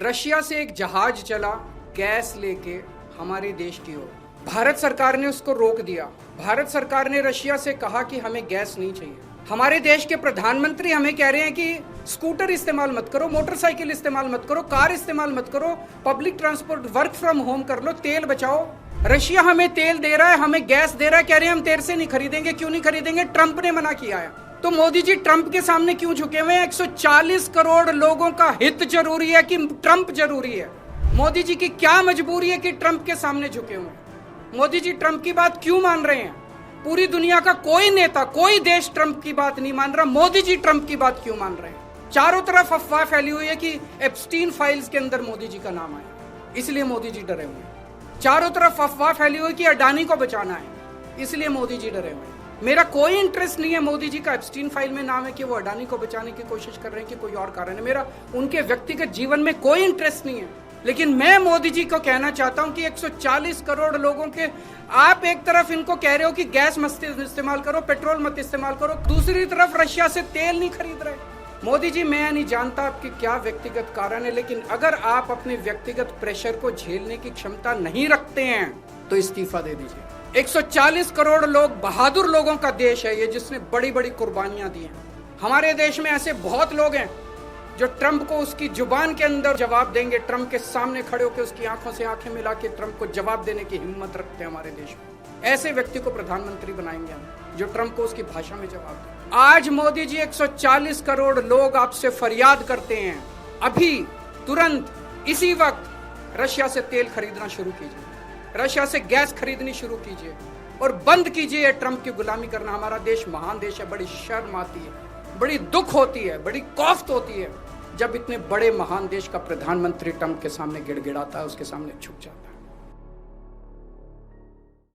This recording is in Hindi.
रशिया से एक जहाज चला गैस लेके हमारे देश की ओर। भारत सरकार ने उसको रोक दिया। भारत सरकार ने रशिया से कहा कि हमें गैस नहीं चाहिए। हमारे देश के प्रधानमंत्री हमें कह रहे हैं कि स्कूटर इस्तेमाल मत करो, मोटरसाइकिल इस्तेमाल मत करो, कार इस्तेमाल मत करो, public transport, work from home कर लो, तेल बचाओ। रशिया हमें तेल दे रहा है, हमें गैस दे रहा है, कह रहे हैं हम तेरे से नहीं खरीदेंगे। क्यों नहीं खरीदेंगे? ट्रंप ने मना किया है। तो मोदी जी ट्रंप के सामने क्यों झुके हुए हैं? 140 करोड़ लोगों का हित जरूरी है कि ट्रंप जरूरी है? मोदी जी की क्या मजबूरी है कि ट्रंप के सामने झुके हुए हैं? मोदी जी ट्रंप की बात क्यों मान रहे हैं? पूरी दुनिया का कोई नेता, कोई देश ट्रंप की बात नहीं मान रहा, मोदी जी ट्रंप की बात क्यों मान रहे हैं? चारों तरफ अफवाह फैली हुई है कि एप्स्टीन फाइल्स के अंदर मोदी जी का नाम आया, इसलिए मोदी जी डरे हुए हैं। चारों तरफ अफवाह फैली हुई कि अडानी को बचाना है, इसलिए मोदी जी डरे हुए हैं। मेरा कोई इंटरेस्ट नहीं है मोदी जी का एप्स्टीन फाइल में नाम है कि वो अडानी को बचाने की कोशिश कर रहे हैं कि कोई और कारण है। मेरा उनके व्यक्तिगत जीवन में कोई इंटरेस्ट नहीं है। लेकिन मैं मोदी जी को कहना चाहता हूं कि 140 करोड़ लोगों के आप एक तरफ इनको कह रहे हो कि गैस मत इस्तेमाल करो, पेट्रोल मत इस्तेमाल करो, दूसरी तरफ रशिया से तेल नहीं खरीद रहे। मोदी जी, मैं नहीं जानता आपके क्या व्यक्तिगत कारण है, लेकिन अगर आप अपने व्यक्तिगत प्रेशर को झेलने की क्षमता नहीं रखते हैं तो इस्तीफा दे दीजिए। 140 करोड़ लोग, बहादुर लोगों का देश है ये, जिसने बड़ी बड़ी कुर्बानियां दी हैं। हमारे देश में ऐसे बहुत लोग हैं जो ट्रंप को उसकी जुबान के अंदर जवाब देंगे, ट्रंप के सामने खड़े होकर उसकी आंखों से आंखें मिला के ट्रंप को जवाब देने की हिम्मत रखते हैं हमारे देश में। ऐसे व्यक्ति को प्रधानमंत्री बनाएंगे हम, जो ट्रंप को उसकी भाषा में जवाब दे। आज मोदी जी, 140 करोड़ लोग आपसे फरियाद करते हैं, अभी तुरंत इसी वक्त रशिया से तेल खरीदना शुरू कीजिए, रशिया से गैस खरीदनी शुरू कीजिए और बंद कीजिए ट्रंप की गुलामी करना। हमारा देश महान देश है। बड़ी शर्म आती है, बड़ी दुख होती है, बड़ी कौफ्त होती है जब इतने बड़े महान देश का प्रधानमंत्री ट्रंप के सामने गिड़गिड़ाता है, उसके सामने झुक जाता है।